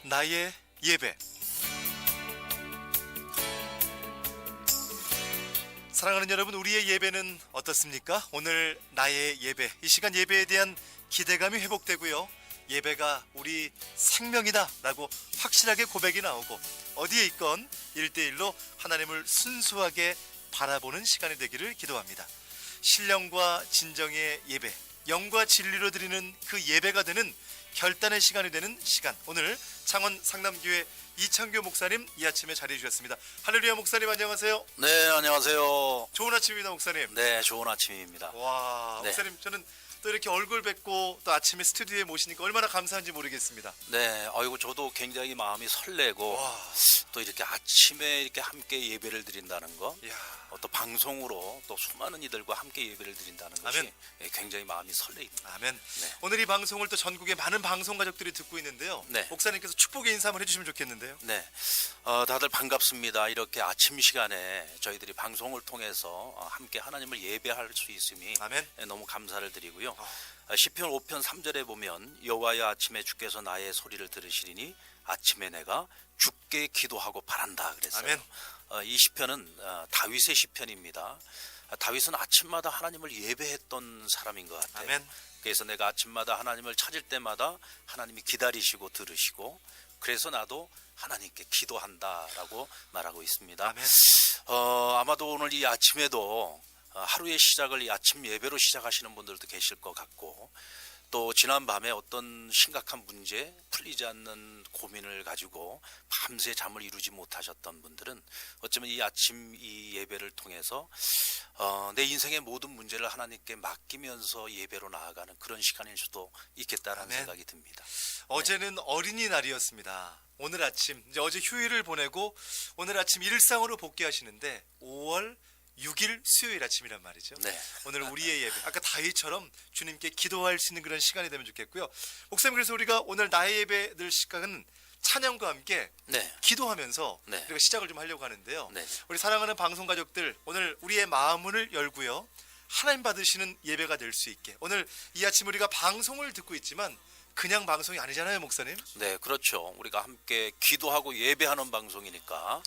나의 예배. 사랑하는 여러분, 우리의 예배는 어떻습니까? 오늘 나의 예배, 이 시간 예배에 대한 기대감이 회복되고요, 예배가 우리 생명이다 라고 확실하게 고백이 나오고, 어디에 있건 1대1로 하나님을 순수하게 바라보는 시간이 되기를 기도합니다. 신령과 진정의 예배, 영과 진리로 드리는 그 예배가 되는 결단의 시간이 되는 시간, 오늘 창원 상남교회 이창교 목사님 이 아침에 자리해 주셨습니다. 할렐루야. 목사님 안녕하세요. 네, 안녕하세요. 좋은 아침입니다, 목사님. 네, 좋은 아침입니다. 와, 네. 목사님, 저는 또 이렇게 얼굴 뵙고 또 아침에 스튜디오에 모시니까 얼마나 감사한지 모르겠습니다. 네, 아이고 저도 굉장히 마음이 설레고, 와. 또 이렇게 아침에 이렇게 함께 예배를 드린다는 거, 이야. 또 방송으로 또 수많은 이들과 함께 예배를 드린다는 것이 아멘. 굉장히 마음이 설레입니다. 아멘. 네. 오늘 이 방송을 또 전국의 많은 방송 가족들이 듣고 있는데요. 네. 목사님께서 축복의 인사 한번 해주시면 좋겠는데요. 네, 다들 반갑습니다. 이렇게 아침 시간에 저희들이 방송을 통해서 함께 하나님을 예배할 수 있음이 아멘. 너무 감사를 드리고요. 시편 5편 3절에 보면 여호와여 아침에 주께서 나의 소리를 들으시리니 아침에 내가 주께 기도하고 바란다 그랬어요. 아멘. 이 시편은 다윗의 시편입니다. 다윗은 아침마다 하나님을 예배했던 사람인 것 같아요. 아멘. 그래서 내가 아침마다 하나님을 찾을 때마다 하나님이 기다리시고 들으시고, 그래서 나도 하나님께 기도한다라고 말하고 있습니다. 아멘. 아마도 오늘 이 아침에도 하루의 시작을 이 아침 예배로 시작하시는 분들도 계실 것 같고, 또 지난 밤에 어떤 심각한 문제, 풀리지 않는 고민을 가지고 밤새 잠을 이루지 못하셨던 분들은 어쩌면 이 아침 이 예배를 통해서 내 인생의 모든 문제를 하나님께 맡기면서 예배로 나아가는 그런 시간일 수도 있겠다라는 아멘. 생각이 듭니다. 어제는 어린이날이었습니다. 오늘 아침, 이제 어제 휴일을 보내고 오늘 아침 일상으로 복귀하시는데 5월 6일 수요일 아침이란 말이죠. 네. 오늘 우리의 예배, 아까 다윗처럼 주님께 기도할 수 있는 그런 시간이 되면 좋겠고요. 목사님, 그래서 우리가 오늘 나의 예배 늘 시간은 찬양과 함께 네. 기도하면서 네. 우리가 시작을 좀 하려고 하는데요. 네. 우리 사랑하는 방송 가족들, 오늘 우리의 마음을 열고요, 하나님 받으시는 예배가 될 수 있게, 오늘 이 아침 우리가 방송을 듣고 있지만 그냥 방송이 아니잖아요, 목사님. 네, 그렇죠. 우리가 함께 기도하고 예배하는 방송이니까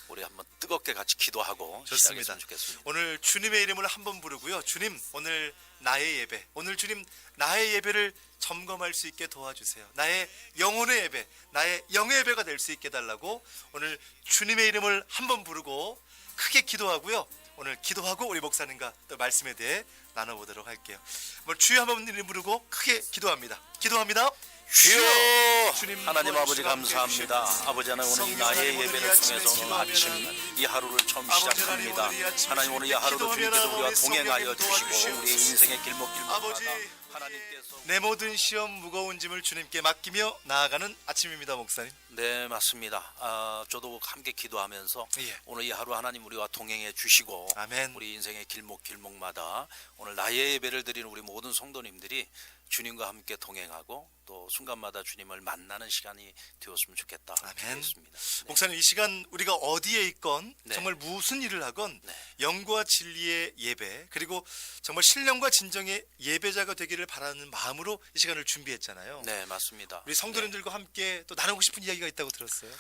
우리 한번 뜨겁게 같이 기도하고 좋습니다. 시작했으면 좋겠습니다. 오늘 주님의 이름을 한번 부르고요. 주님, 오늘 나의 예배, 오늘 주님 나의 예배를 점검할 수 있게 도와주세요. 나의 영혼의 예배, 나의 영의 예배가 될 수 있게 달라고 오늘 주님의 이름을 한번 부르고 크게 기도하고요. 오늘 기도하고 우리 목사님과 또 말씀에 대해 나눠보도록 할게요. 오늘 주여 한번 이름 부르고 크게 기도합니다. 기도합니다. 주여, 주님, 하나님 아버지 주가 함께 감사합니다. 해주시옵소서. 아버지 하나님, 오늘 이 성령 나의 하나님, 오늘 예배를 이 아침에 통해서 오늘 기도하면 아침 이 하루를 처음 아버지 시작합니다. 하나님, 오늘 이 아침에 하나님, 오늘 이 하루도 기도하면 주님께서 우리와 우리 동행하여 성령님 주시고 도와주시옵소서. 우리의 인생의 길목길마다 아버지, 하나님께서 내 모든 시험 무거운 짐을 주님께 맡기며 나아가는 아침입니다, 목사님. 네, 맞습니다. 저도 함께 기도하면서 예. 오늘 이 하루 하나님 우리와 동행해 주시고, 아멘. 우리 인생의 길목길목마다 오늘 나의 예배를 드리는 우리 모든 성도님들이 주님과 함께 동행하고 또 순간마다 주님을 만나는 시간이 되었으면 좋겠다. 아멘. 기도했습니다. 네. 목사님, 이 시간 우리가 어디에 있건 네. 정말 무슨 일을 하건 네. 영과 진리의 예배, 그리고 정말 신령과 진정의 예배자가 되기를 바라는 마음으로 이 시간을 준비했잖아요. 네, 맞습니다. 우리 성도님들과 함께 또 나누고 싶은 이야기가 있다고 들었어요.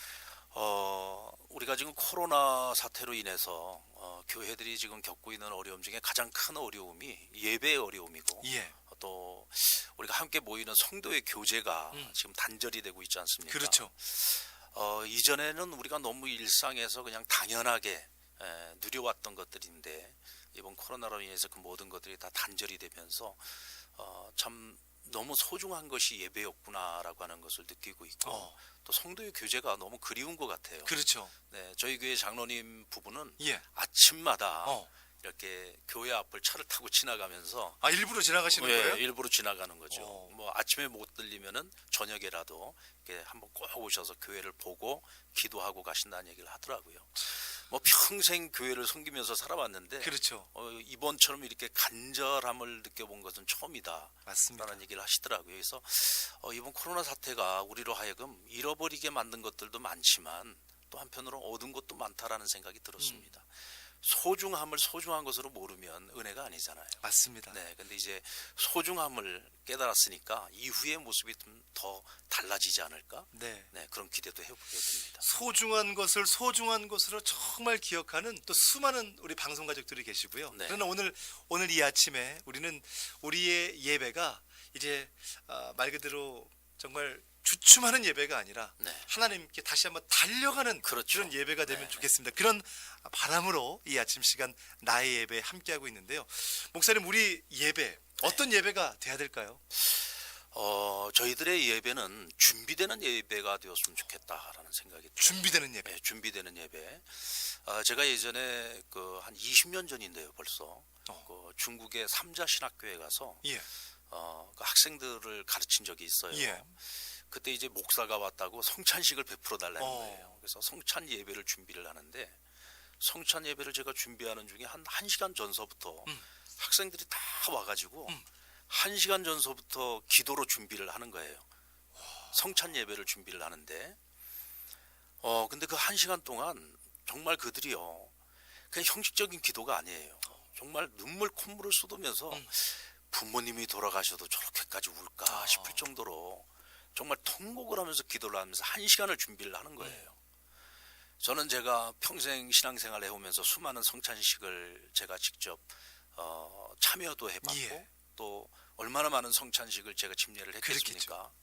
우리가 지금 코로나 사태로 인해서 교회들이 지금 겪고 있는 어려움 중에 가장 큰 어려움이 예배의 어려움이고, 예. 또 우리가 함께 모이는 성도의 교제가 지금 단절이 되고 있지 않습니까? 그렇죠. 이전에는 우리가 너무 일상에서 그냥 당연하게 누려왔던 것들인데, 이번 코로나로 인해서 그 모든 것들이 다 단절이 되면서 참 너무 소중한 것이 예배였구나라고 하는 것을 느끼고 있고, 또 성도의 교제가 너무 그리운 것 같아요. 그렇죠. 네, 저희 교회 장로님 부부는 예. 아침마다 이렇게 교회 앞을 차를 타고 지나가면서, 일부러 지나가시는 예, 거예요? 일부러 지나가는 거죠. 뭐 아침에 못 들리면은 저녁에라도 이렇게 한번 꼭 오셔서 교회를 보고 기도하고 가신다는 얘기를 하더라고요. 뭐 평생 교회를 섬기면서 살아왔는데, 그렇죠. 이번처럼 이렇게 간절함을 느껴본 것은 처음이다. 맞습니다. 라는 얘기를 하시더라고요. 그래서 이번 코로나 사태가 우리로 하여금 잃어버리게 만든 것들도 많지만 또 한편으로 얻은 것도 많다라는 생각이 들었습니다. 소중함을 소중한 것으로 모르면 은혜가 아니잖아요. 맞습니다. 네, 근데 이제 소중함을 깨달았으니까 이후의 모습이 좀 더 달라지지 않을까? 네. 네, 그런 기대도 해보게 됩니다. 소중한 것을 소중한 것으로 정말 기억하는 또 수많은 우리 방송 가족들이 계시고요. 네. 그러나 오늘 이 아침에 우리는 우리의 예배가 이제 말 그대로 정말 주춤하는 예배가 아니라 네. 하나님께 다시 한번 달려가는 그렇죠. 런 예배가 되면 네, 좋겠습니다. 그런 바람으로 이 아침 시간 나의 예배 함께하고 있는데요. 목사님, 우리 예배 어떤 예배가 돼야 될까요? 저희들의 예배는 준비되는 예배가 되었으면 좋겠다라는 생각이 들어요. 준비되는 예배. 네, 준비되는 예배. 제가 예전에 그 한 20년 전인데요, 벌써 그 중국의 삼자 신학교에 가서 예. 그 학생들을 가르친 적이 있어요. 예. 그때 이제 목사가 왔다고 성찬식을 베풀어 달라는 어. 거예요. 그래서 성찬 예배를 준비를 하는데 성찬 예배를 제가 준비하는 중에 한 1시간 전서부터 학생들이 다 와가지고 1시간 전서부터 기도로 준비를 하는 거예요. 성찬 예배를 준비를 하는데 근데 그 1시간 동안 정말 그들이요 그냥 형식적인 기도가 아니에요. 정말 눈물 콧물을 쏟으면서 부모님이 돌아가셔도 저렇게까지 울까 싶을 정도로 정말 통곡을 하면서 기도를 하면서 1시간을 준비를 하는 거예요. 저는 제가 평생 신앙생활 해오면서 수많은 성찬식을 제가 직접 참여도 해봤고 예. 또 얼마나 많은 성찬식을 제가 집례를 했겠습니까?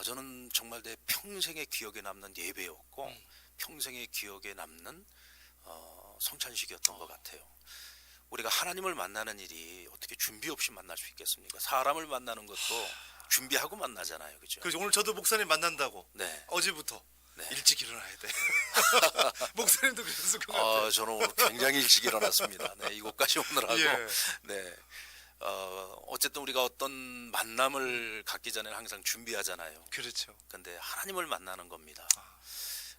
저는 정말 내 평생의 기억에 남는 예배였고 평생의 기억에 남는 성찬식이었던 것 같아요. 우리가 하나님을 만나는 일이 어떻게 준비 없이 만날 수 있겠습니까? 사람을 만나는 것도 준비하고 만나잖아요, 그죠? 그래서 오늘 저도 목사님 만난다고 네. 어제부터 네. 일찍 일어나야 돼. 목사님도 그랬을 것 같아요. 저는 오늘 굉장히 일찍 일어났습니다. 네, 이곳까지 오느라고. 예. 네. 어쨌든 우리가 어떤 만남을 갖기 전에 항상 준비하잖아요. 그렇죠. 근데 하나님을 만나는 겁니다.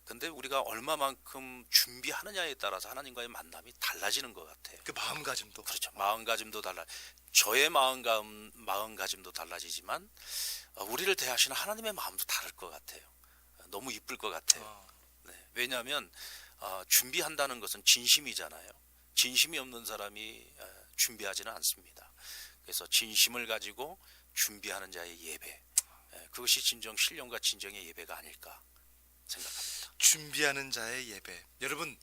근데 우리가 얼마만큼 준비하느냐에 따라서 하나님과의 만남이 달라지는 것 같아요. 그 마음가짐도. 그렇죠. 마음가짐도 달라. 저의 마음가짐도 달라지지만 우리를 대하시는 하나님의 마음도 다를 것 같아요. 너무 이쁠 것 같아요. 네. 왜냐하면 준비한다는 것은 진심이잖아요. 진심이 없는 사람이 준비하지는 않습니다. 그래서 진심을 가지고 준비하는 자의 예배, 그것이 진정 신령과 진정의 예배가 아닐까 생각합니다. 준비하는 자의 예배. 여러분,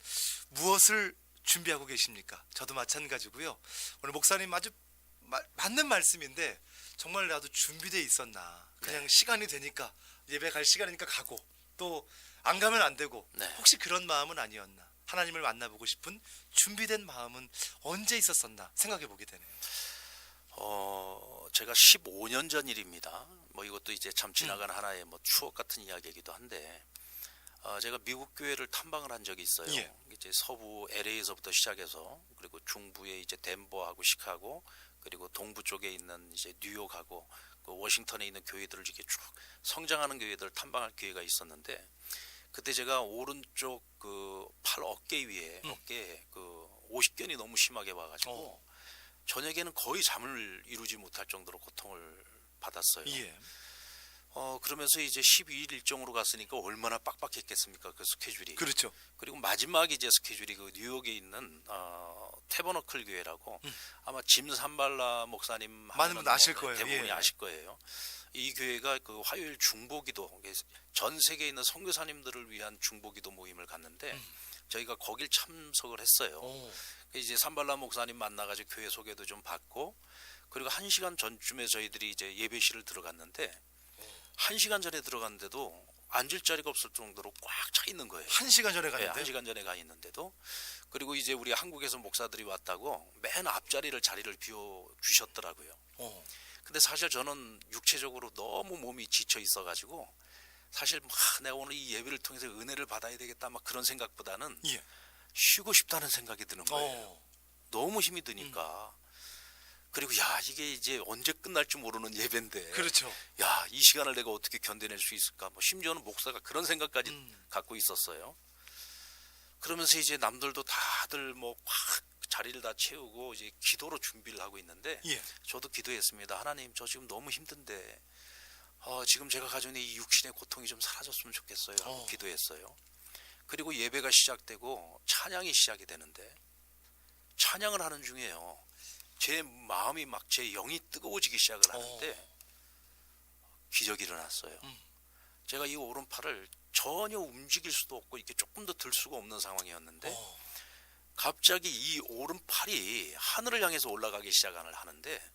무엇을 준비하고 계십니까? 저도 마찬가지고요. 오늘 목사님 아주 맞는 말씀인데 정말 나도 준비돼 있었나? 그냥 네. 시간이 되니까 예배 갈 시간이니까 가고 또 안 가면 안 되고 네. 혹시 그런 마음은 아니었나? 하나님을 만나보고 싶은 준비된 마음은 언제 있었었나 생각해 보게 되네요. 제가 15년 전 일입니다. 뭐 이것도 이제 참 지나간 하나의 뭐 추억 같은 이야기이기도 한데 제가 미국 교회를 탐방을 한 적이 있어요. 예. 이제 서부 LA에서부터 시작해서 그리고 중부에 이제 덴버하고 시카고 그리고 동부 쪽에 있는 이제 뉴욕하고 그 워싱턴에 있는 교회들을 이렇게 쭉 성장하는 교회들을 탐방할 기회가 있었는데 그때 제가 오른쪽 그 팔 어깨 위에 어깨에 그 50견이 너무 심하게 와가지고 저녁에는 거의 잠을 이루지 못할 정도로 고통을 받았어요. 예. 그러면서 이제 12일 일정으로 갔으니까 얼마나 빡빡했겠습니까? 그 스케줄이. 그렇죠. 그리고 마지막 이제 스케줄이 그 뉴욕에 있는 태버너클 교회라고 아마 짐 산발라 목사님 많은 분 아실 거예요. 대부분이 예. 아실 거예요. 이 교회가 그 화요일 중보기도 전 세계에 있는 선교사님들을 위한 중보기도 모임을 갔는데 저희가 거길 참석을 했어요. 이제 산발라 목사님 만나가지고 교회 소개도 좀 받고 그리고 1시간 전쯤에 저희들이 이제 예배실을 들어갔는데 1시간 전에 들어갔는데도 앉을 자리가 없을 정도로 꽉 차 있는 거예요. 1시간 전에 네, 갔는데 1시간 전에 가 있는데도 그리고 이제 우리 한국에서 목사들이 왔다고 맨 앞자리를 자리를 비워 주셨더라고요. 근데 사실 저는 육체적으로 너무 몸이 지쳐 있어가지고 사실 내가 오늘 이 예배를 통해서 은혜를 받아야 되겠다 막 그런 생각보다는 예. 쉬고 싶다는 생각이 드는 거예요. 너무 힘이 드니까. 그리고 야 이게 이제 언제 끝날지 모르는 예배인데 그렇죠. 야 이 시간을 내가 어떻게 견뎌낼 수 있을까 뭐 심지어는 목사가 그런 생각까지 갖고 있었어요. 그러면서 이제 남들도 다들 뭐 확 자리를 다 채우고 이제 기도로 준비를 하고 있는데 예. 저도 기도했습니다. 하나님 저 지금 너무 힘든데 지금 제가 가지고 있는 이 육신의 고통이 좀 사라졌으면 좋겠어요 하고 기도했어요. 그리고 예배가 시작되고 찬양이 시작이 되는데 찬양을 하는 중에요. 제 마음이 막 제 영이 뜨거워지기 시작을 하는데 기적이 일어났어요. 제가 이 오른팔을 전혀 움직일 수도 없고 이렇게 조금 더 들 수가 없는 상황이었는데 갑자기 이 오른팔이 하늘을 향해서 올라가기 시작을 하는데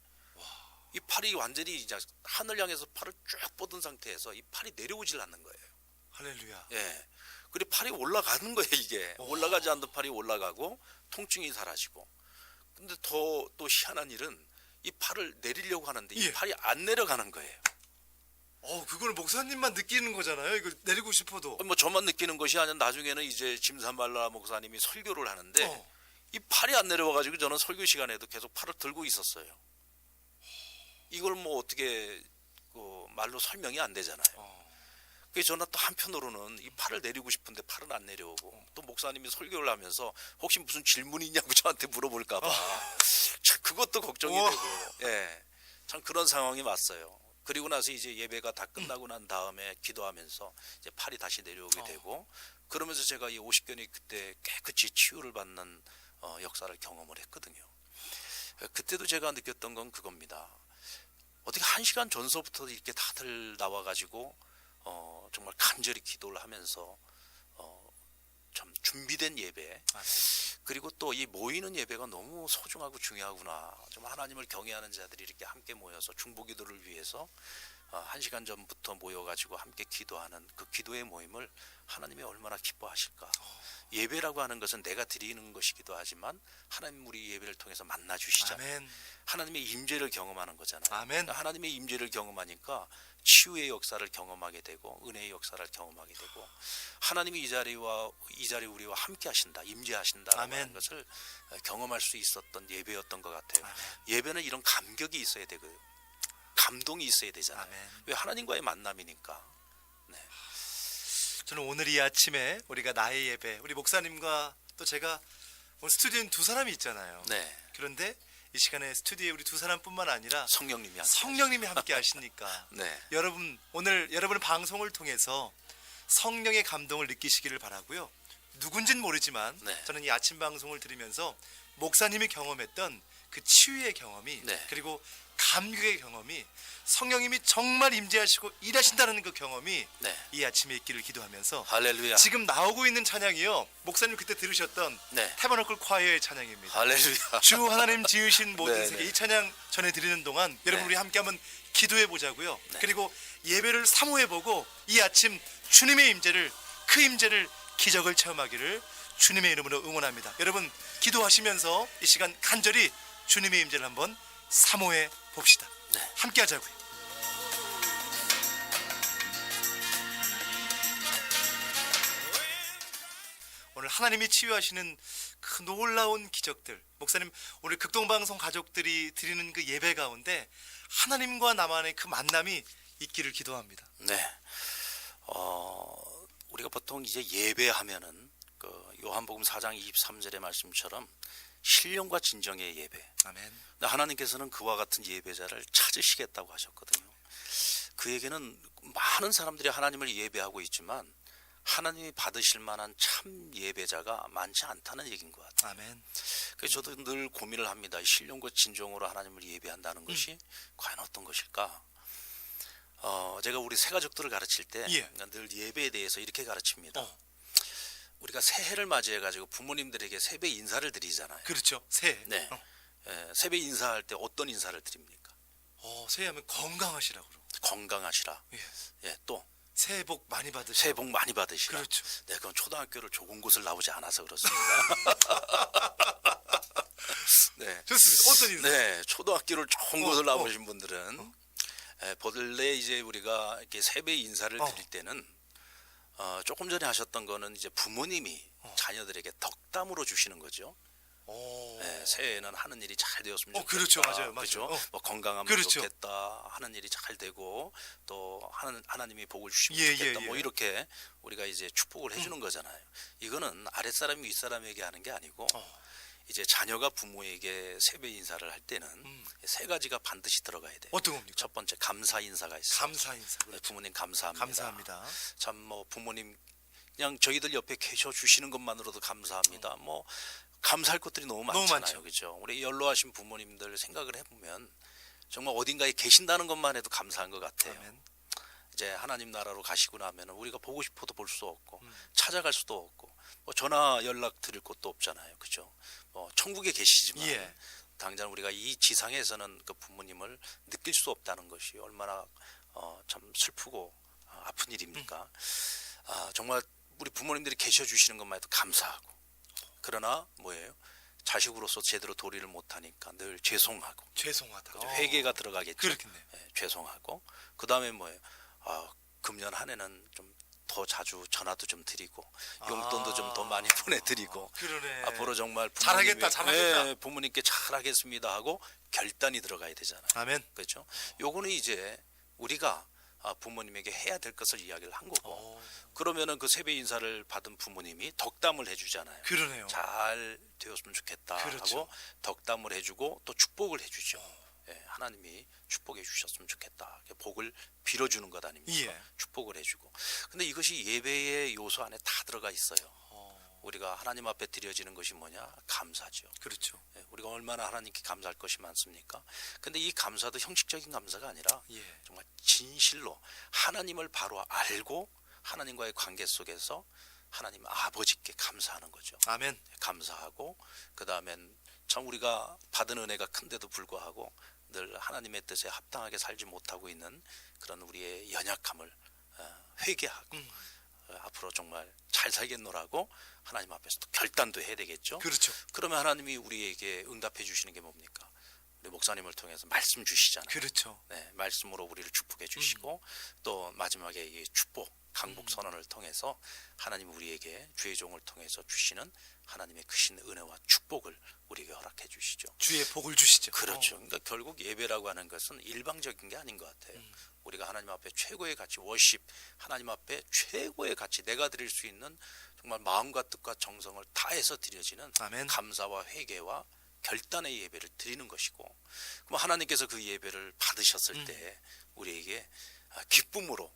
이 팔이 완전히 이제 하늘 향해서 팔을 쭉 뻗은 상태에서 이 팔이 내려오질 않는 거예요. 할렐루야. 예. 그리고 팔이 올라가는 거예요, 이게. 올라가지 않던 팔이 올라가고 통증이 사라지고. 근데 더 또 희한한 일은 이 팔을 내리려고 하는데 이 예. 팔이 안 내려가는 거예요. 그걸 목사님만 느끼는 거잖아요. 이거 내리고 싶어도. 뭐 저만 느끼는 것이 아니라 나중에는 이제 짐산말라 목사님이 설교를 하는데 이 팔이 안 내려와가지고 저는 설교 시간에도 계속 팔을 들고 있었어요. 이걸 뭐 어떻게 말로 설명이 안 되잖아요. 그래서 저는 또 한편으로는 이 팔을 내리고 싶은데 팔은 안 내려오고 또 목사님이 설교를 하면서 혹시 무슨 질문이 있냐고 저한테 물어볼까봐 그것도 걱정이 되고, 예, 참 그런 상황이 왔어요. 그리고 나서 이제 예배가 다 끝나고 난 다음에 기도하면서 이제 팔이 다시 내려오게 되고, 그러면서 제가 이 50견이 그때 깨끗이 치유를 받는 역사를 경험을 했거든요. 그때도 제가 느꼈던 건 그겁니다. 어떻게 1시간 전서부터 이렇게 다들 나와가지고 정말 간절히 기도를 하면서 참 준비된 예배, 그리고 또 이 모이는 예배가 너무 소중하고 중요하구나. 좀 하나님을 경외하는 자들이 이렇게 함께 모여서 중보기도를 위해서 1시간 전부터 모여가지고 함께 기도하는 그 기도의 모임을 하나님이 얼마나 기뻐하실까. 예배라고 하는 것은 내가 드리는 것이기도 하지만 하나님 우리 예배를 통해서 만나 주시잖아요. 아멘. 하나님의 임재를 경험하는 거잖아요. 아멘. 그러니까 하나님의 임재를 경험하니까 치유의 역사를 경험하게 되고 은혜의 역사를 경험하게 되고 하나님이 이 자리 우리와 함께 하신다, 임재하신다라는 아멘. 것을 경험할 수 있었던 예배였던 것 같아요. 아멘. 예배는 이런 감격이 있어야 되고요. 감동이 있어야 되잖아요. 아멘. 왜 하나님과의 만남이니까. 네. 저는 오늘 이 아침에 우리가 나의 예배, 우리 목사님과 또 제가 오늘 스튜디오에 두 사람이 있잖아요. 네. 그런데 이 시간에 스튜디오에 우리 두 사람뿐만 아니라 성령님이 성령님이 함께 하시니까 네. 여러분 오늘 여러분의 방송을 통해서 성령의 감동을 느끼시기를 바라고요. 누군진 모르지만 네. 저는 이 아침 방송을 들으면서 목사님이 경험했던 그 치유의 경험이 네. 그리고 감격의 경험이 성령님이 정말 임재하시고 일하신다는 그 경험이 네. 이 아침에 있기를 기도하면서 할렐루야. 지금 나오고 있는 찬양이요. 목사님 그때 들으셨던 네. 태버너클 콰이어의 찬양입니다. 할렐루야. 주 하나님 지으신 모든 네, 세계 네. 이 찬양 전해드리는 동안 여러분 네. 우리 함께 한번 기도해 보자고요. 네. 그리고 예배를 사모해 보고 이 아침 주님의 임재를 그 임재를 기적을 체험하기를 주님의 이름으로 응원합니다. 여러분 기도하시면서 이 시간 간절히 주님의 임재를 한번 사모해 봅시다. 네. 함께 하자고요. 오늘 하나님이 치유하시는 그 놀라운 기적들, 목사님 오늘 극동방송 가족들이 드리는 그 예배 가운데 하나님과 나만의 그 만남이 있기를 기도합니다. 네. 우리가 보통 이제 예배하면은 그 요한복음 4장 23절의 말씀처럼 신령과 진정의 예배. 아멘. 하나님께서는 그와 같은 예배자를 찾으시겠다고 하셨거든요. 그에게는 많은 사람들이 하나님을 예배하고 있지만 하나님이 받으실 만한 참 예배자가 많지 않다는 얘기인 것 같아요. 아멘. 그래서 저도 늘 고민을 합니다. 신령과 진정으로 하나님을 예배한다는 것이 과연 어떤 것일까? 제가 우리 새 가족들을 가르칠 때 늘 예배에 대해서 이렇게 가르칩니다. 우리가 새해를 맞이해 가지고 부모님들에게 새해 인사를 드리잖아요. 그렇죠. 새해. 네. 새해 인사할 때 어떤 인사를 드립니까? 새해하면 건강하시라고 그러고. 건강하시라. 예, 또 새해 복 많이 받으시라. 새해 복 많이 받으시라. 그렇죠. 네, 그건 초등학교를 좋은 곳을 나오지 않아서 그렇습니다. 네. 좋습니다. 어떤 인사? 네, 초등학교를 좋은 곳을 나오신 분들은 본래 이제 우리가 이렇게 새해 인사를 드릴 때는 조금 전에 하셨던 거는 이제 부모님이 자녀들에게 덕담으로 주시는 거죠. 네, 새해에는 하는 일이 잘 되었으면 좋겠다. 그렇죠, 맞아요. 그렇죠? 뭐 건강하면 그렇죠. 좋겠다. 하는 일이 잘 되고 또 하나님이 복을 주시면 예, 좋겠다. 예, 뭐 예. 이렇게 우리가 이제 축복을 해주는 거잖아요. 이거는 아랫사람이 윗사람에게 하는 게 아니고 이제 자녀가 부모에게 새해 인사를 할 때는 세 가지가 반드시 들어가야 돼요. 어떤 겁니까? 첫 번째 감사 인사가 있어요. 감사 인사. 네, 부모님 감사합니다. 감사합니다. 참 뭐 부모님 그냥 저희들 옆에 계셔 주시는 것만으로도 감사합니다. 뭐 감사할 것들이 너무 너무 많잖아요. 많죠. 그죠? 우리 연로하신 부모님들 생각을 해보면 정말 어딘가에 계신다는 것만 해도 감사한 것 같아요. 아멘. 이제 하나님 나라로 가시고 나면 우리가 보고 싶어도 볼 수 없고 음. 찾아갈 수도 없고 뭐 전화 연락 드릴 곳도 없잖아요. 그죠? 뭐 천국에 계시지만 예. 당장 우리가 이 지상에서는 그 부모님을 느낄 수 없다는 것이 얼마나 참 슬프고 아픈 일입니까? 정말 우리 부모님들이 계셔 주시는 것만 해도 감사하고, 그러나 뭐예요? 자식으로서 제대로 도리를 못하니까 늘 죄송하고, 죄송하다. 그죠? 회개가 들어가겠죠. 그렇겠네요. 죄송하고, 그 다음에 뭐예요? 금년 한 해는 좀 더 자주 전화도 좀 드리고 용돈도 좀 더 많이 보내드리고 그러네. 앞으로 정말 잘하겠다, 잘하겠다. 네, 부모님께 잘하겠습니다 하고 결단이 들어가야 되잖아요. 아멘. 그렇죠? 요거는 이제 우리가 부모님에게 해야 될 것을 이야기를 한 거고, 그러면은 그 세배 인사를 받은 부모님이 덕담을 해주잖아요. 그러네요. 잘 되었으면 좋겠다 그렇죠. 하고 덕담을 해주고 또 축복을 해주죠. 예, 하나님이 축복해 주셨으면 좋겠다. 복을 빌어주는 것 아닙니까? 예. 축복을 해주고. 근데 이것이 예배의 요소 안에 다 들어가 있어요. 우리가 하나님 앞에 드려지는 것이 뭐냐? 감사죠. 그렇죠. 예, 우리가 얼마나 하나님께 감사할 것이 많습니까? 근데 이 감사도 형식적인 감사가 아니라 예. 정말 진실로 하나님을 바로 알고 하나님과의 관계 속에서 하나님 아버지께 감사하는 거죠. 아멘. 감사하고, 그 다음엔 참 우리가 받은 은혜가 큰데도 불구하고 늘 하나님의 뜻에 합당하게 살지 못하고 있는 그런 우리의 연약함을 회개하고 앞으로 정말 잘 살겠노라고 하나님 앞에서 또 결단도 해야 되겠죠. 그렇죠. 그러면 하나님이 우리에게 응답해 주시는 게 뭡니까? 우리 목사님을 통해서 말씀 주시잖아요. 그렇죠. 네, 말씀으로 우리를 축복해 주시고 또 마지막에 이 축복 강복 선언을 통해서 하나님 우리에게 주의 종을 통해서 주시는 하나님의 크신 은혜와 축복을 우리에게 허락해 주시죠. 주의 복을 주시죠. 그렇죠. 그러니까 결국 예배라고 하는 것은 일방적인 게 아닌 것 같아요. 우리가 하나님 앞에 최고의 가치, 워십, 하나님 앞에 최고의 가치, 내가 드릴 수 있는 정말 마음과 뜻과 정성을 다해서 드려지는 아멘. 감사와 회개와 결단의 예배를 드리는 것이고, 그럼 하나님께서 그 예배를 받으셨을 때 우리에게 기쁨으로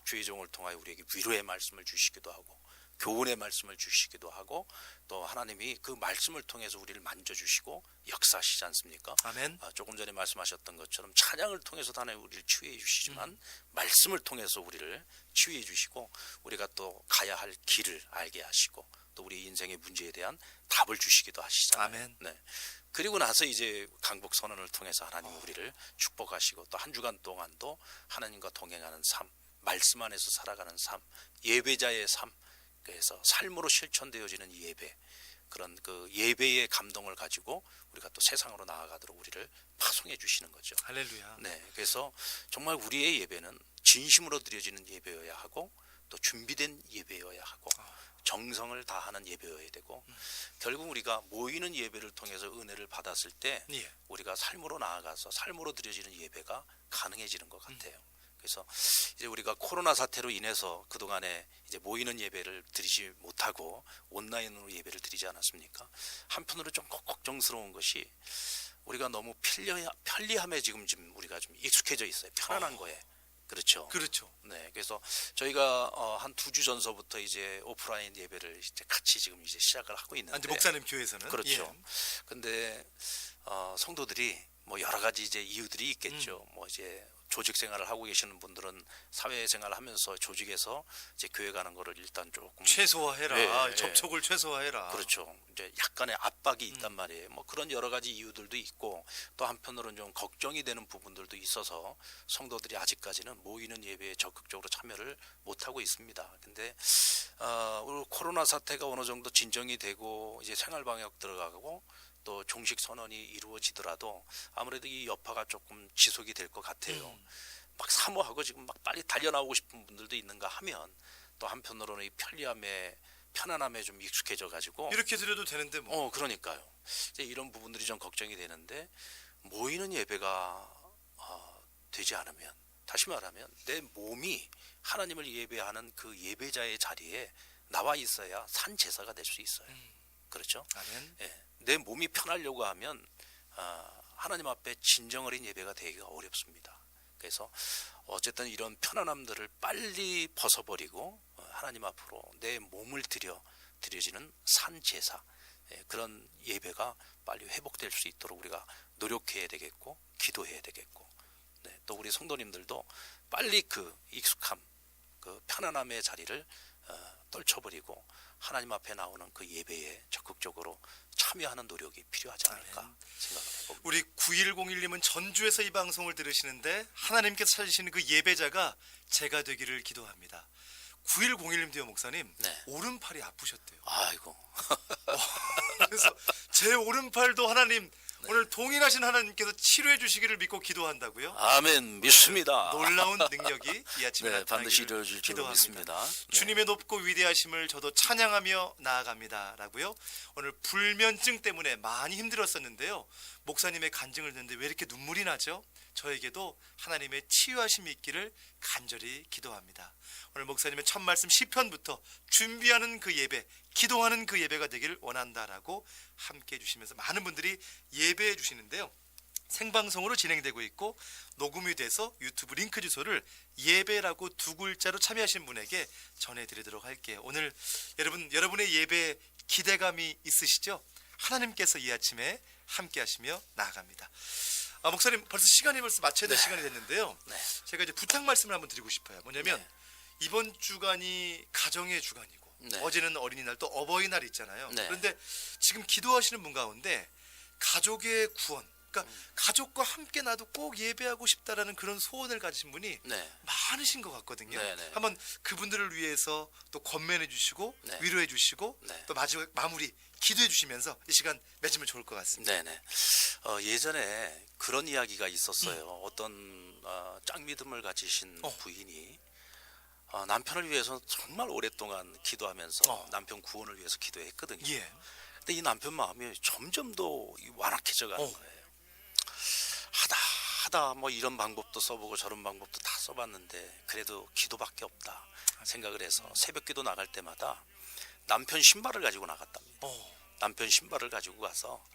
주의 종을 통하여 우리에게 위로의 말씀을 주시기도 하고 교훈의 말씀을 주시기도 하고 또 하나님이 그 말씀을 통해서 우리를 만져주시고 역사하시지 않습니까? 아멘. 조금 전에 말씀하셨던 것처럼 찬양을 통해서도 하나님 우리를 치유해 주시지만 말씀을 통해서 우리를 치유해 주시고 우리가 또 가야 할 길을 알게 하시고 또 우리 인생의 문제에 대한 답을 주시기도 하시잖아요. 아멘. 네. 그리고 나서 이제 강복 선언을 통해서 하나님 우리를 축복하시고 또 한 주간 동안도 하나님과 동행하는 삶, 말씀 안에서 살아가는 삶, 예배자의 삶, 그래서 삶으로 실천되어지는 예배, 그런 그 예배의 감동을 가지고 우리가 또 세상으로 나아가도록 우리를 파송해 주시는 거죠. 할렐루야. 네, 그래서 정말 우리의 예배는 진심으로 드려지는 예배여야 하고 또 준비된 예배여야 하고 정성을 다하는 예배여야 되고 결국 우리가 모이는 예배를 통해서 은혜를 받았을 때 예. 우리가 삶으로 나아가서 삶으로 드려지는 예배가 가능해지는 것 같아요. 그래서 이제 우리가 코로나 사태로 인해서 그동안에 이제 모이는 예배를 드리지 못하고 온라인으로 예배를 드리지 않았습니까? 한편으로 좀 걱정스러운 것이 우리가 너무 편리함에 지금 우리가 좀 익숙해져 있어요. 편안한 거에. 그렇죠. 그렇죠. 네, 그래서 저희가 한 2주 전서부터 이제 오프라인 예배를 이제 같이 지금 이제 시작을 하고 있는데. 이제 목사님 교회에서는 그렇죠. 예. 근데 성도들이 뭐 여러 가지 이제 이유들이 있겠죠. 뭐 이제 조직 생활을 하고 계시는 분들은 사회 생활을 하면서 조직에서 이제 교회 가는 거를 일단 조금 최소화해라. 예, 접촉을 최소화해라. 그렇죠. 이제 약간의 압박이 있단 말이에요. 뭐 그런 여러 가지 이유들도 있고 또 한편으로는 좀 걱정이 되는 부분들도 있어서 성도들이 아직까지는 모이는 예배에 적극적으로 참여를 못 하고 있습니다. 근데 우리 코로나 사태가 어느 정도 진정이 되고 이제 생활 방역 들어가고 또 종식 선언이 이루어지더라도 아무래도 이 여파가 조금 지속이 될 것 같아요. 막 사모하고 지금 막 빨리 달려나오고 싶은 분들도 있는가 하면 또 한편으로는 이 편안함에 좀 익숙해져 가지고 이렇게 드려도 되는데 뭐. 그러니까요. 이제 이런 부분들이 좀 걱정이 되는데 모이는 예배가 되지 않으면 다시 말하면 내 몸이 하나님을 예배하는 그 예배자의 자리에 나와 있어야 산 제사가 될 수 있어요. 그렇죠? 아멘. 예, 내 몸이 편하려고 하면 하나님 앞에 진정 어린 예배가 되기가 어렵습니다. 그래서 어쨌든 이런 편안함들을 빨리 벗어버리고 하나님 앞으로 내 몸을 드려지는 산 제사, 그런 예배가 빨리 회복될 수 있도록 우리가 노력해야 되겠고 기도해야 되겠고 또 우리 성도님들도 빨리 그 익숙함, 그 편안함의 자리를 떨쳐버리고 하나님 앞에 나오는 그 예배에 적극적으로 참여하는 노력이 필요하지 않을까 생각을 해봅니다. 우리 9101님은 전주에서 이 방송을 들으시는데 하나님께서 찾으시는 그 예배자가 제가 되기를 기도합니다. 9101님도요 목사님, 네. 오른팔이 아프셨대요. 아이고. 그래서 제 오른팔도 하나님 오늘 동일하신 하나님께서 치료해 주시기를 믿고 기도한다고요. 아멘. 믿습니다. 놀라운 능력이 이 아침에 네, 반드시 나타나기를 이루어질 줄 믿습니다. 네. 주님의 높고 위대하심을 저도 찬양하며 나아갑니다라고요. 오늘 불면증 때문에 많이 힘들었었는데요. 목사님의 간증을 듣는데 왜 이렇게 눈물이 나죠? 저에게도 하나님의 치유하심이 있기를 간절히 기도합니다. 오늘 목사님의 첫 말씀 시편부터 준비하는 그 예배, 기도하는 그 예배가 되기를 원한다라고 함께 해주시면서 많은 분들이 예배해 주시는데요. 생방송으로 진행되고 있고 녹음이 돼서 유튜브 링크 주소를 예배라고 두 글자로 참여하신 분에게 전해드리도록 할게요. 오늘 여러분의 예배 기대감이 있으시죠? 하나님께서 이 아침에 함께 하시며 나아갑니다. 목사님 벌써 마쳐야 될 시간이 됐는데요. 네. 제가 이제 부탁 말씀을 한번 드리고 싶어요. 뭐냐면 네. 이번 주간이 가정의 주간이고 네. 어제는 어린이날 또 어버이날 있잖아요. 네. 그런데 지금 기도하시는 분 가운데 가족의 구원, 그러니까 가족과 함께 나도 꼭 예배하고 싶다라는 그런 소원을 가지신 분이 네. 많으신 것 같거든요. 네, 네. 한번 그분들을 위해서 또 권면해 주시고 네. 위로해 주시고 네. 또 마지막 마무리 기도해 주시면서 이 시간 맺으면 좋을 것 같습니다. 네네. 예전에 그런 이야기가 있었어요. 어떤 짱 믿음을 가지신 부인이 남편을 위해서 정말 오랫동안 기도하면서 남편 구원을 위해서 기도했거든요. 예. 근데 이 남편 마음이 점점 더 완악해져 가는 거예요. 하다 뭐 이런 방법도 써보고 저런 방법도 다 써봤는데 그래도 기도밖에 없다 생각을 해서 새벽 기도 나갈 때마다 남편 신발을 가지고 나갔답니다. 남편 신발을 가지고 가서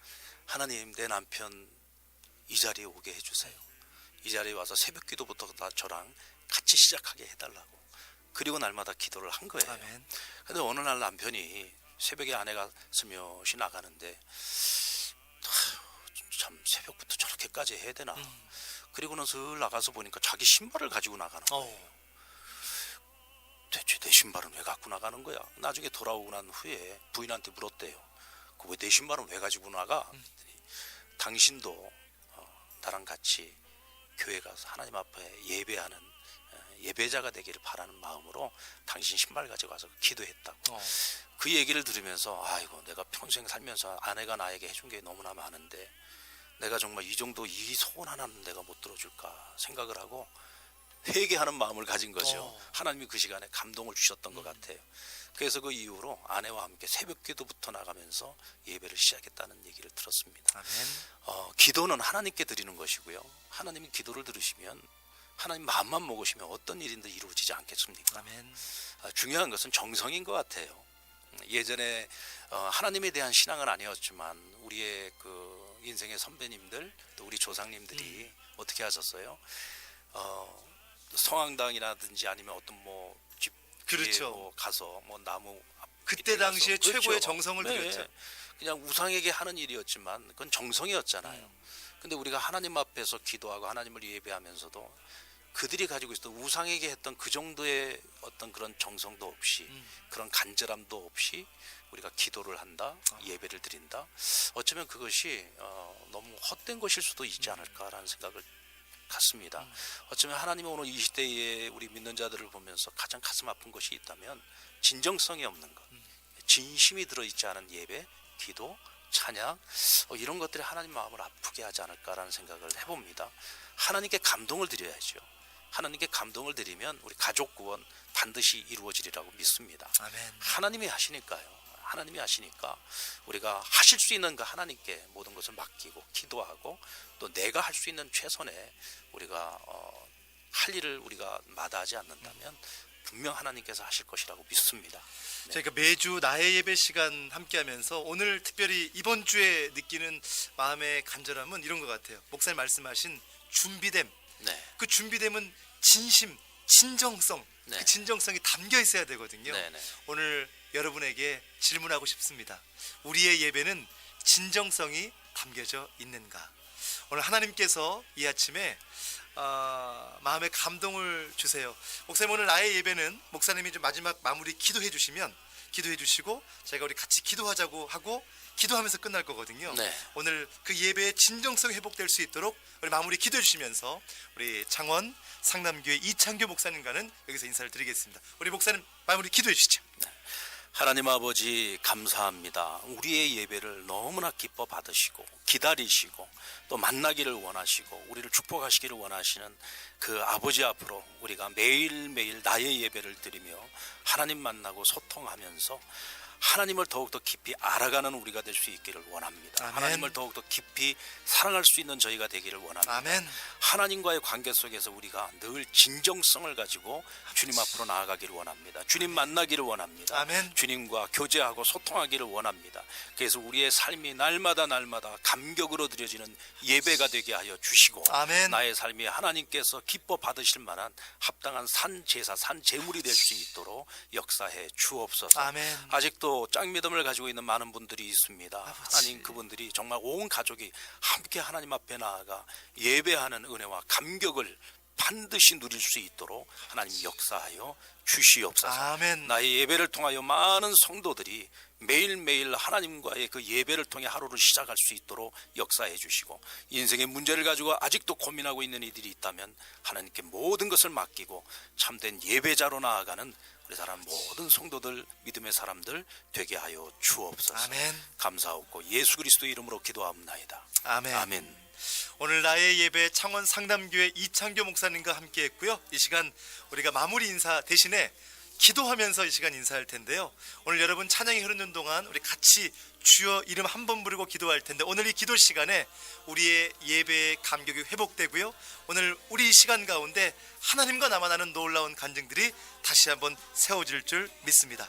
하나님 내 남편 이 자리에 오게 해주세요. 이 자리에 와서 새벽 기도부터 다 저랑 같이 시작하게 해달라고. 그리고 날마다 기도를 한 거예요. 아멘. 근데 어느 날 남편이 새벽에 아내가 스며시 나가는데 참 새벽부터 저렇게까지 해야 되나. 그리고는 슬 나가서 보니까 자기 신발을 가지고 나가는 거예요. 대체 내 신발은 왜 갖고 나가는 거야? 나중에 돌아오고 난 후에 부인한테 물었대요. 그 왜 내 신발은 왜 가지고 나가? 그랬더니 당신도 나랑 같이 교회 가서 하나님 앞에 예배하는 예배자가 되기를 바라는 마음으로 당신 신발 가지고 와서 기도했다고. 그 얘기를 들으면서 아이고 내가 평생 살면서 아내가 나에게 해준 게 너무나 많은데 내가 정말 이 정도 이 소원 하나는 내가 못 들어줄까 생각을 하고 회개하는 마음을 가진 거죠. 하나님이 그 시간에 감동을 주셨던 것 같아요. 그래서 그 이후로 아내와 함께 새벽 기도부터 나가면서 예배를 시작했다는 얘기를 들었습니다. 아멘. 기도는 하나님께 드리는 것이고요. 하나님이 기도를 들으시면 하나님 마음만 먹으시면 어떤 일인도 이루어지지 않겠습니까? 아멘. 중요한 것은 정성인 것 같아요. 예전에 하나님에 대한 신앙은 아니었지만 우리의 그 인생의 선배님들 또 우리 조상님들이 어떻게 하셨어요? 성황당이라든지 아니면 어떤 뭐 집 그렇죠. 뭐 가서 뭐 나무 그때 당시에 가서, 최고의 그렇죠. 정성을 네. 들였죠. 그냥 우상에게 하는 일이었지만 그건 정성이었잖아요. 근데 우리가 하나님 앞에서 기도하고 하나님을 예배하면서도 그들이 가지고 있었던 우상에게 했던 그 정도의 어떤 그런 정성도 없이 그런 간절함도 없이 우리가 기도를 한다, 예배를 드린다. 어쩌면 그것이 너무 헛된 것일 수도 있지 않을까라는 생각을 갖습니다. 어쩌면 하나님이 오늘 이 시대에 우리 믿는 자들을 보면서 가장 가슴 아픈 것이 있다면 진정성이 없는 것, 진심이 들어있지 않은 예배, 기도, 찬양 이런 것들이 하나님 마음을 아프게 하지 않을까라는 생각을 해봅니다. 하나님께 감동을 드려야죠. 하나님께 감동을 드리면 우리 가족 구원 반드시 이루어지리라고 믿습니다. 아멘. 하나님이 하시니까요. 하나님이 하시니까 우리가 하실 수 있는 그 하나님께 모든 것을 맡기고 기도하고 또 내가 할 수 있는 최선의 우리가 할 일을 우리가 마다하지 않는다면 분명 하나님께서 하실 것이라고 믿습니다. 네. 저희가 매주 나의 예배 시간 함께하면서 오늘 특별히 이번 주에 느끼는 마음의 간절함은 이런 것 같아요. 목사님 말씀하신 준비됨. 네. 그 준비됨은 진심, 진정성. 네. 그 진정성이 담겨 있어야 되거든요. 네, 네. 오늘 여러분에게 질문하고 싶습니다. 우리의 예배는 진정성이 담겨져 있는가? 오늘 하나님께서 이 아침에 마음에 감동을 주세요. 목사님, 오늘 나의 예배는 목사님이 좀 마지막 마무리 기도해 주시면 기도해 주시고 제가 우리 같이 기도하자고 하고 기도하면서 끝날 거거든요. 네. 오늘 그 예배의 진정성이 회복될 수 있도록 우리 마무리 기도해 주시면서 우리 창원 상남교회 이창교 목사님과는 여기서 인사를 드리겠습니다. 우리 목사님 마무리 기도해 주시죠. 하나님 아버지 감사합니다. 우리의 예배를 너무나 기뻐 받으시고 기다리시고 또 만나기를 원하시고 우리를 축복하시기를 원하시는 그 아버지 앞으로 우리가 매일매일 나의 예배를 드리며 하나님 만나고 소통하면서 하나님을 더욱더 깊이 알아가는 우리가 될 수 있기를 원합니다. 아멘. 하나님을 더욱더 깊이 사랑할 수 있는 저희가 되기를 원합니다. 아멘. 하나님과의 관계 속에서 우리가 늘 진정성을 가지고 주님 앞으로 나아가기를 원합니다. 주님 만나기를 원합니다. 아멘. 주님과 교제하고 소통하기를 원합니다. 그래서 우리의 삶이 날마다 감격으로 드려지는 예배가 되게 하여 주시고 아멘. 나의 삶이 하나님께서 기뻐 받으실 만한 합당한 산 제사, 산 제물이 될 수 있도록 역사해 주옵소서. 아멘. 아직도 짱 믿음을 가지고 있는 많은 분들이 있습니다. 하나님, 그분들이 정말 온 가족이 함께 하나님 앞에 나아가 예배하는 은혜와 감격을 반드시 누릴 수 있도록 하나님 역사하여 주시옵소서. 아멘. 나의 예배를 통하여 많은 성도들이 매일매일 하나님과의 그 예배를 통해 하루를 시작할 수 있도록 역사해 주시고, 인생의 문제를 가지고 아직도 고민하고 있는 이들이 있다면 하나님께 모든 것을 맡기고 참된 예배자로 나아가는 우리 사람 모든 성도들, 믿음의 사람들 되게 하여 주옵소서. 아멘. 감사하고 예수 그리스도 이름으로 기도합나이다. 아멘. 아멘. 오늘 나의 예배 창원 상담교회 이창교 목사님과 함께 했고요. 이 시간 우리가 마무리 인사 대신에 기도하면서 이 시간 인사할 텐데요. 오늘 여러분 찬양이 흐르는 동안 우리 같이 주여 이름 한 번 부르고 기도할 텐데, 오늘 이 기도 시간에 우리의 예배의 감격이 회복되고요. 오늘 우리 이 시간 가운데 하나님과 나만 아는 놀라운 간증들이 다시 한번 세워질 줄 믿습니다.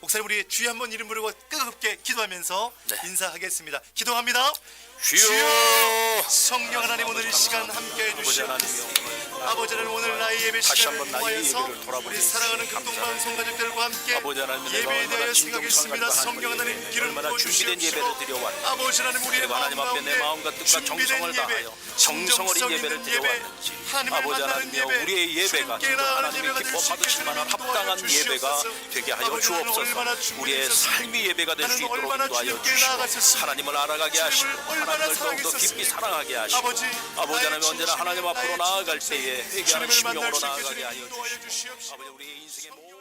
목사님, 우리 주여 한번 이름 부르고 뜨겁게 기도하면서 네. 인사하겠습니다. 기도합니다. 주여, 성령 하나님, 오늘 이 시간 함께 해주시옵소서. 아버지 하나님, 오늘 나의 예배 다시 시간을 한번 나의 통하여서 예배를 돌아보니 우리 사랑하는 극동방송 가족들과 함께 아버지 하나님, 내가 예배에 얼마나 대하여 진정성을 생각했습니다. 가지고 성령 하나님 하나님을 길을 얼마나 준비된 예배를 부어주시옵시고, 드려왔는지, 아버지 하나님, 우리의 그리고 하나님 앞에 내 마음과 뜻과 준비된 정성을 예배, 다하여 정성 어린 진정성 예배를 있는 예배, 드려왔는지, 하나님을 아버지 만나는 하나님여, 예배, 우리의 예배가 주님께 진정 나아가는 하나님의 예배가 기뻐 될 수 받으실 있게 만한 주님 합당한 도와주시옵소서. 예배가 되게 하여 아버지 하나님, 주옵소서. 얼마나 우리의 준비되셨습니까? 삶이 예배가 될 수 하나님, 있도록 얼마나 인도하여 주님께 주시고, 나아가셨습니까? 하나님을 알아가게 하시고 얼마나 하나님을 더욱더 깊이 사랑했었습니까? 사랑하게 하시고, 아버지, 아버지 하나님 나의 언제나 하나님 앞으로 나의 나아갈 진정성, 때에 회개하는 주님을 만날 심령으로 수 있게 나아가게 주님 하여 인도하여 주시고, 주시옵소서. 아버지 우리의 인생의 모든